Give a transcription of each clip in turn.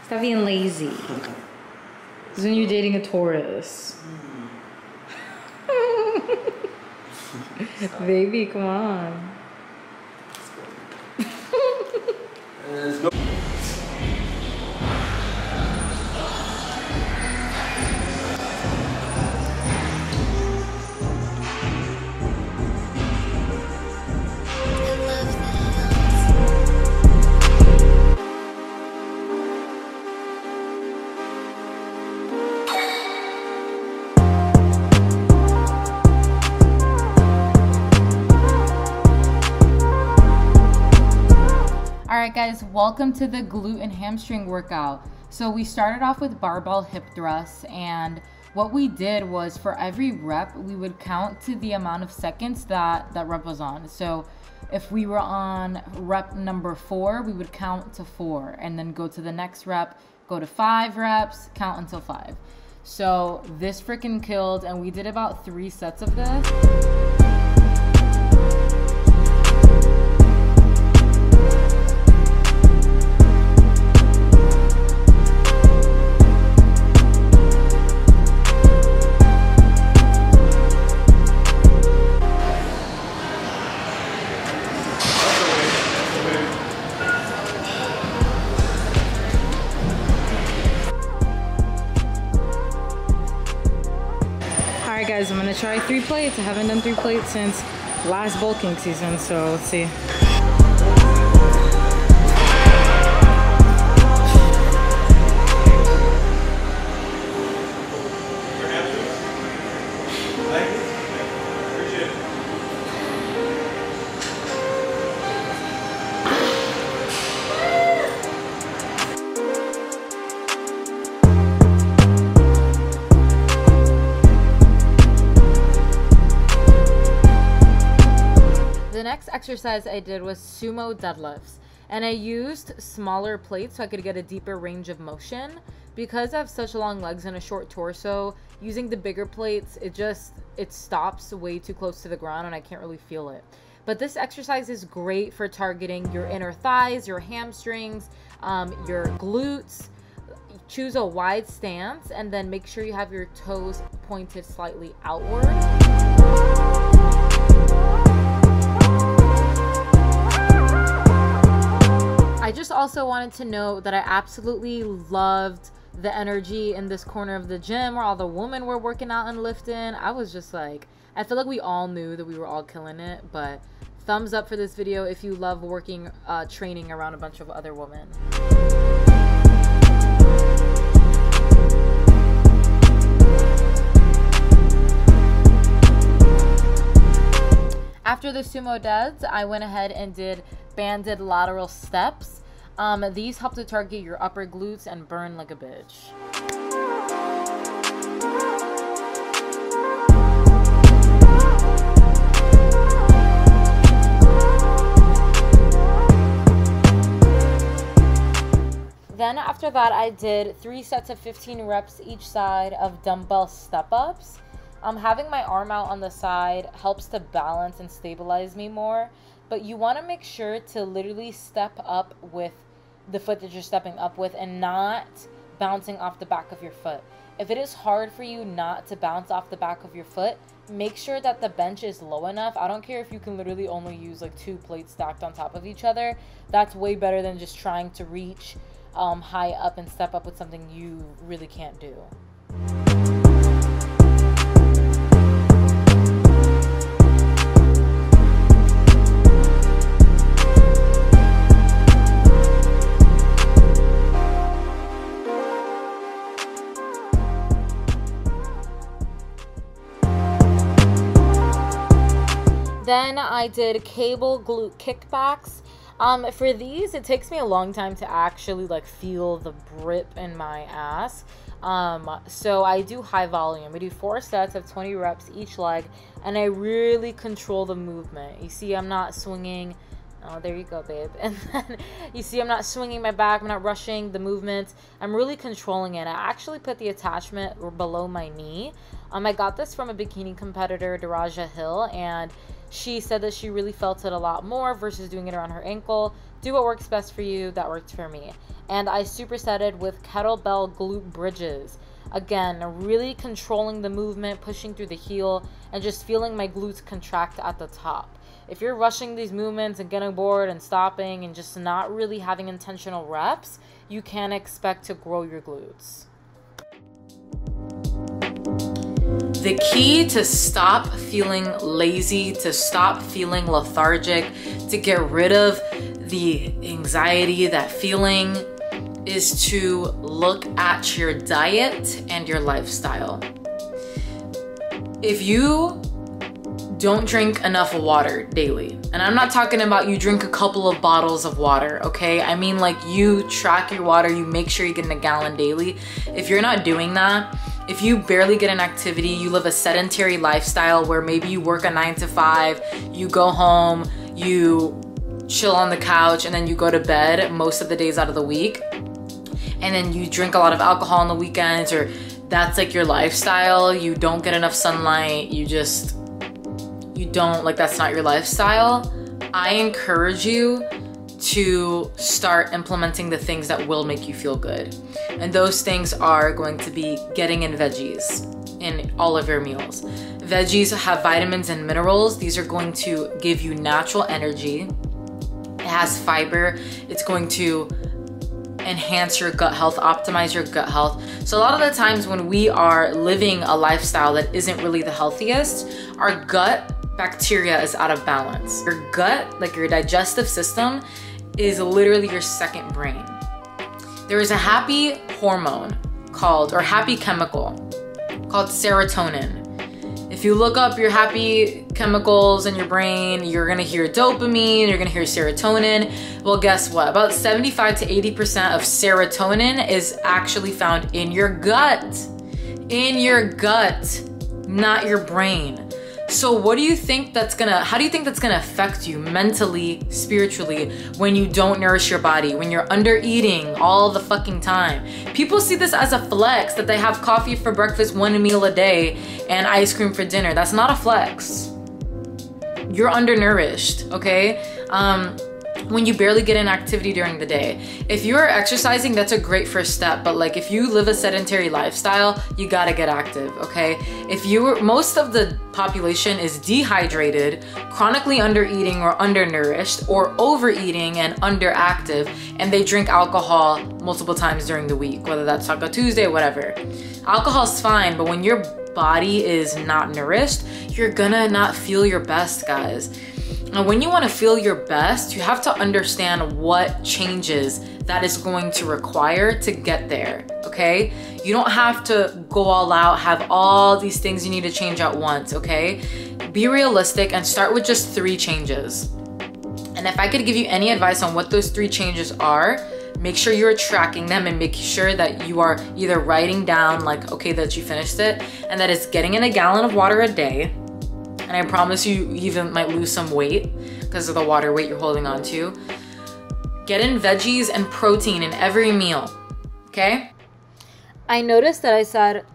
Stop being lazy. This is when you're dating a Taurus. Baby, come on. Let's go. Alright guys, welcome to the glute and hamstring workout. So we started off with barbell hip thrusts, and what we did was for every rep we would count to the amount of seconds that rep was on. So if we were on rep number 4, we would count to 4 and then go to the next rep, go to 5 reps, count until 5. So this freaking killed, and we did about 3 sets of this. Alright guys, I'm gonna try 3 plates. I haven't done 3 plates since last bulking season, so let's see. The next exercise I did was Sumo Deadlifts, and I used smaller plates so I could get a deeper range of motion. Because I have such long legs and a short torso, using the bigger plates, it stops way too close to the ground and I can't really feel it. But this exercise is great for targeting your inner thighs, your hamstrings, your glutes. Choose a wide stance and then make sure you have your toes pointed slightly outward. I just also wanted to note that I absolutely loved the energy in this corner of the gym where all the women were working out and lifting. I was just like, I feel like we all knew that we were all killing it, but thumbs up for this video if you love working, training around a bunch of other women. After the sumo deads, I went ahead and did banded lateral steps. These help to target your upper glutes and burn like a bitch. Then after that, I did 3 sets of 15 reps each side of dumbbell step ups. Having my arm out on the side helps to balance and stabilize me more, but you want to make sure to literally step up with the foot that you're stepping up with and not bouncing off the back of your foot. If it is hard for you not to bounce off the back of your foot, make sure that the bench is low enough. I don't care if you can literally only use like 2 plates stacked on top of each other. That's way better than just trying to reach high up and step up with something you really can't do. Then I did cable glute kickbox. For these, it takes me a long time to actually like feel the grip in my ass. So I do high volume. I do 4 sets of 20 reps each leg, and I really control the movement. You see, I'm not swinging. Oh, there you go, babe. And then you see I'm not swinging my back. I'm not rushing the movement. I'm really controlling it. I actually put the attachment below my knee. I got this from a bikini competitor, Daraja Hill, and she said that she really felt it a lot more versus doing it around her ankle. Do what works best for you. That worked for me. And I supersetted with kettlebell glute bridges. Again, really controlling the movement, pushing through the heel, and just feeling my glutes contract at the top. If you're rushing these movements and getting bored and stopping and just not really having intentional reps, you can expect to grow your glutes. The key to stop feeling lazy, to stop feeling lethargic, to get rid of the anxiety, that feeling, is to look at your diet and your lifestyle. If you don't drink enough water daily, and I'm not talking about you drink a couple of bottles of water, okay? I mean like you track your water, you make sure you're getting a gallon daily. If you're not doing that, if you barely get an activity, you live a sedentary lifestyle where maybe you work a 9 to 5, you go home, you chill on the couch, and then you go to bed most of the days out of the week, and then you drink a lot of alcohol on the weekends, or that's like your lifestyle, you don't get enough sunlight, you don't, like, that's not your lifestyle, I encourage you to start implementing the things that will make you feel good. And those things are going to be getting in veggies in all of your meals. Veggies have vitamins and minerals. These are going to give you natural energy. It has fiber. It's going to enhance your gut health, optimize your gut health. So a lot of the times when we are living a lifestyle that isn't really the healthiest, our gut bacteria is out of balance. Your gut, like your digestive system, is literally your second brain. There is a happy hormone called, or happy chemical called serotonin. If you look up your happy chemicals in your brain, you're gonna hear dopamine, you're gonna hear serotonin. Well, guess what? About 75 to 80% of serotonin is actually found in your gut. In your gut, not your brain. So what do you think how do you think that's gonna affect you mentally, spiritually, when you don't nourish your body, when you're under eating all the fucking time? People see this as a flex, that they have coffee for breakfast, 1 meal a day, and ice cream for dinner. That's not a flex. You're undernourished, okay? When you barely get an activity during the day. If you're exercising, that's a great first step, but like if you live a sedentary lifestyle, you gotta get active, okay? Most of the population is dehydrated, chronically undereating or undernourished, or overeating and underactive, and they drink alcohol multiple times during the week, whether that's Taco Tuesday or whatever. Alcohol's fine, but when your body is not nourished, you're gonna not feel your best, guys. And when you want to feel your best, you have to understand what changes that is going to require to get there, okay? You don't have to go all out, have all these things you need to change at once, okay? Be realistic and start with just 3 changes. And if I could give you any advice on what those 3 changes are, make sure you're tracking them and making sure that you are either writing down like, okay, that you finished it, and that it's getting in a gallon of water a day. And I promise you even might lose some weight because of the water weight you're holding on to. Get in veggies and protein in every meal, okay? I noticed that I said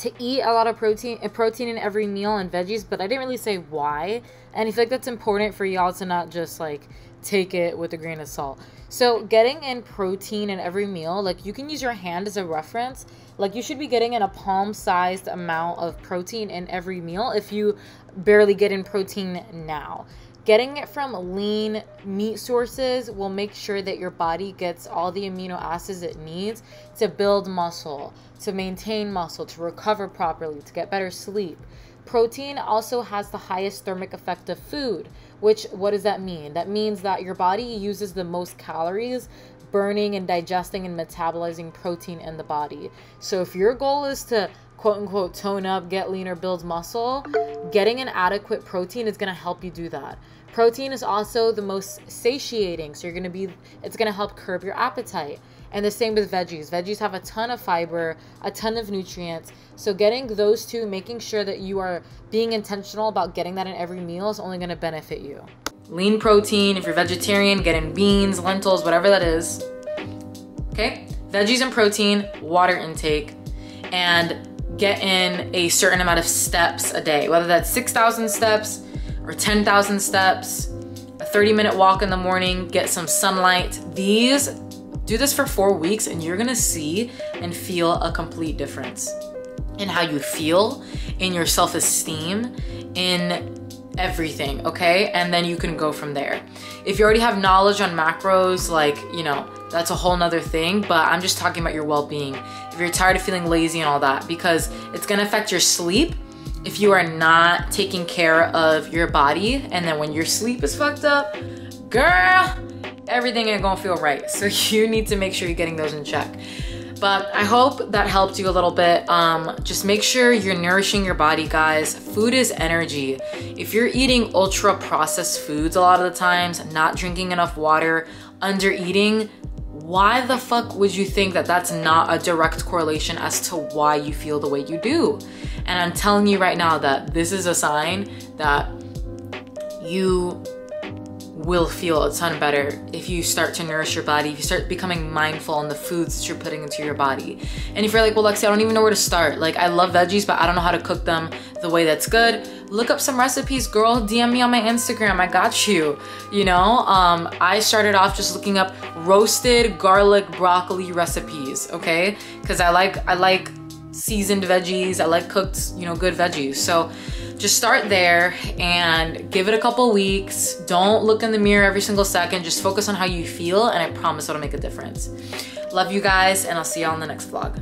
to eat a lot of protein in every meal and veggies, but I didn't really say why. And I feel like that's important for y'all to not just like take it with a grain of salt. So getting in protein in every meal, like you can use your hand as a reference. Like you should be getting in a palm-sized amount of protein in every meal if you barely get in protein now. Getting it from lean meat sources will make sure that your body gets all the amino acids it needs to build muscle, to maintain muscle, to recover properly, to get better sleep. Protein also has the highest thermic effect of food, which, what does that mean? That means that your body uses the most calories burning and digesting and metabolizing protein in the body. So if your goal is to quote unquote tone up, get leaner, build muscle, getting an adequate protein is going to help you do that. Protein is also the most satiating, so it's going to help curb your appetite. And the same with veggies. Veggies have a ton of fiber, a ton of nutrients. So getting those two, making sure that you are being intentional about getting that in every meal is only going to benefit you. Lean protein, if you're vegetarian, get in beans, lentils, whatever that is. Okay? Veggies and protein, water intake, and get in a certain amount of steps a day, whether that's 6,000 steps or 10,000 steps, 30-minute walk in the morning, get some sunlight. Do this for 4 weeks and you're gonna see and feel a complete difference in how you feel, in your self-esteem, in everything, okay? And then you can go from there. If you already have knowledge on macros, like, you know, that's a whole nother thing, but I'm just talking about your well-being. If you're tired of feeling lazy and all that, because it's gonna affect your sleep if you are not taking care of your body, and then when your sleep is fucked up, girl, everything ain't gonna feel right. So you need to make sure you're getting those in check. But I hope that helped you a little bit. Just make sure you're nourishing your body, guys. Food is energy. If you're eating ultra processed foods a lot of the times, not drinking enough water, under eating, why the fuck would you think that that's not a direct correlation as to why you feel the way you do? And I'm telling you right now that this is a sign that you will feel a ton better if you start to nourish your body, if you start becoming mindful on the foods that you're putting into your body. And if you're like, well, Lexi, I don't even know where to start. Like, I love veggies, but I don't know how to cook them the way that's good. Look up some recipes, girl. DM me on my Instagram. I got you. You know, I started off just looking up roasted garlic broccoli recipes, okay? Because I like seasoned veggies. I like cooked, you know, good veggies. So just start there and give it a couple weeks. Don't look in the mirror every single second. Just focus on how you feel, and I promise it'll make a difference. Love you guys, and I'll see you all in the next vlog.